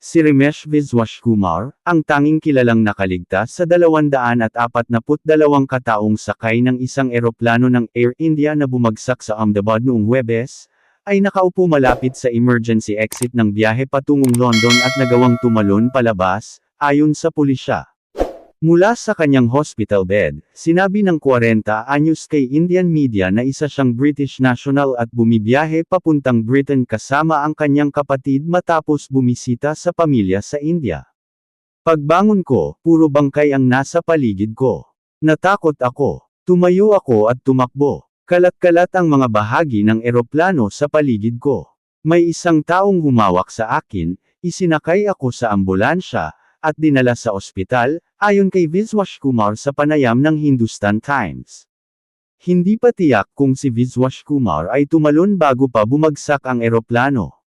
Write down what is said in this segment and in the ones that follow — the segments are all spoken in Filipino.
Si Ramesh Viswaskumar, ang tanging kilalang nakaligtas sa 242 kataong sakay ng isang eroplano ng Air India na bumagsak sa Ahmedabad noong Huwebes, ay nakaupo malapit sa emergency exit ng biyahe patungong London at nagawang tumalon palabas, ayon sa pulisya. Mula sa kanyang hospital bed, sinabi ng 40 anyos kay Indian media na isa siyang British national at bumibiyahe papuntang Britain kasama ang kanyang kapatid matapos bumisita sa pamilya sa India. Pagbangon ko, puro bangkay ang nasa paligid ko. Natakot ako. Tumayo ako at tumakbo. Kalat-kalat ang mga bahagi ng eroplano sa paligid ko. May isang taong humawak sa akin, isinakay ako sa ambulansya, at dinala sa ospital, ayon kay Viswaskumar sa panayam ng Hindustan Times. Hindi pa tiyak kung si Viswaskumar ay tumalon bago pa bumagsak ang eroplano.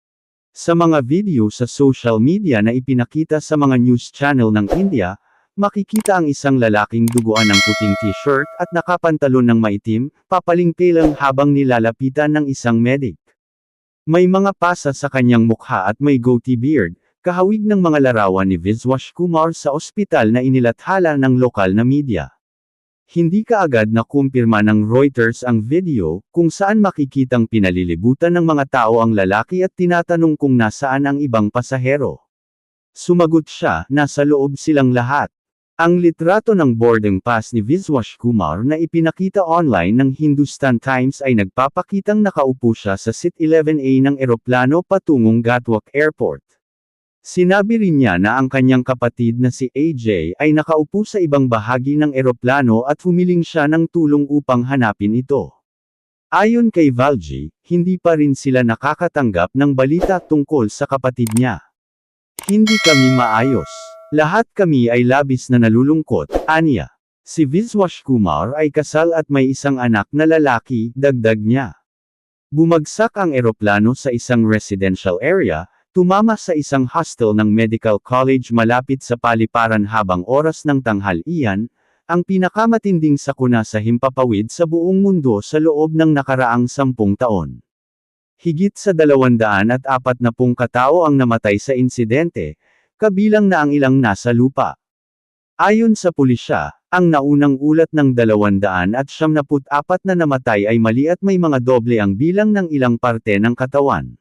Sa mga video sa social media na ipinakita sa mga news channel ng India, makikita ang isang lalaking duguan ng puting t-shirt at nakapantalon ng maitim, papalingpilang habang nilalapitan ng isang medic. May mga pasa sa kanyang mukha at may goatee beard, kahawig ng mga larawan ni Viswaskumar sa ospital na inilathala ng lokal na media. Hindi kaagad na kumpirma ng Reuters ang video, kung saan makikitang pinalilibutan ng mga tao ang lalaki at tinatanong kung nasaan ang ibang pasahero. Sumagot siya, nasa loob silang lahat. Ang litrato ng boarding pass ni Viswaskumar na ipinakita online ng Hindustan Times ay nagpapakitang nakaupo siya sa Seat 11A ng eroplano patungong Gatwick Airport. Sinabi rin niya na ang kanyang kapatid na si AJ ay nakaupo sa ibang bahagi ng eroplano at humiling siya ng tulong upang hanapin ito. Ayon kay Valji, hindi pa rin sila nakakatanggap ng balita tungkol sa kapatid niya. Hindi kami maayos. Lahat kami ay labis na nalulungkot, aniya. Si Viswaskumar ay kasal at may isang anak na lalaki, dagdag niya. Bumagsak ang eroplano sa isang residential area, tumama sa isang hostel ng medical college malapit sa paliparan habang oras ng tanghalian, ang pinakamatinding sakuna sa himpapawid sa buong mundo sa loob ng nakaraang 10 taon. Higit sa 240 katao ang namatay sa insidente, kabilang na ang ilang nasa lupa. Ayon sa pulisya, ang naunang ulat ng 274 na namatay ay mali at may mga doble ang bilang ng ilang parte ng katawan.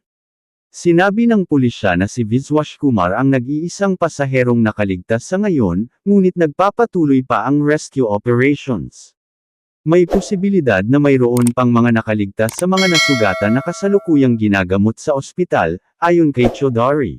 Sinabi ng pulisya na si Viswaskumar ang nag-iisang pasaherong nakaligtas sa ngayon, ngunit nagpapatuloy pa ang rescue operations. May posibilidad na mayroon pang mga nakaligtas sa mga nasugatan na kasalukuyang ginagamot sa ospital, ayon kay Chaudhary.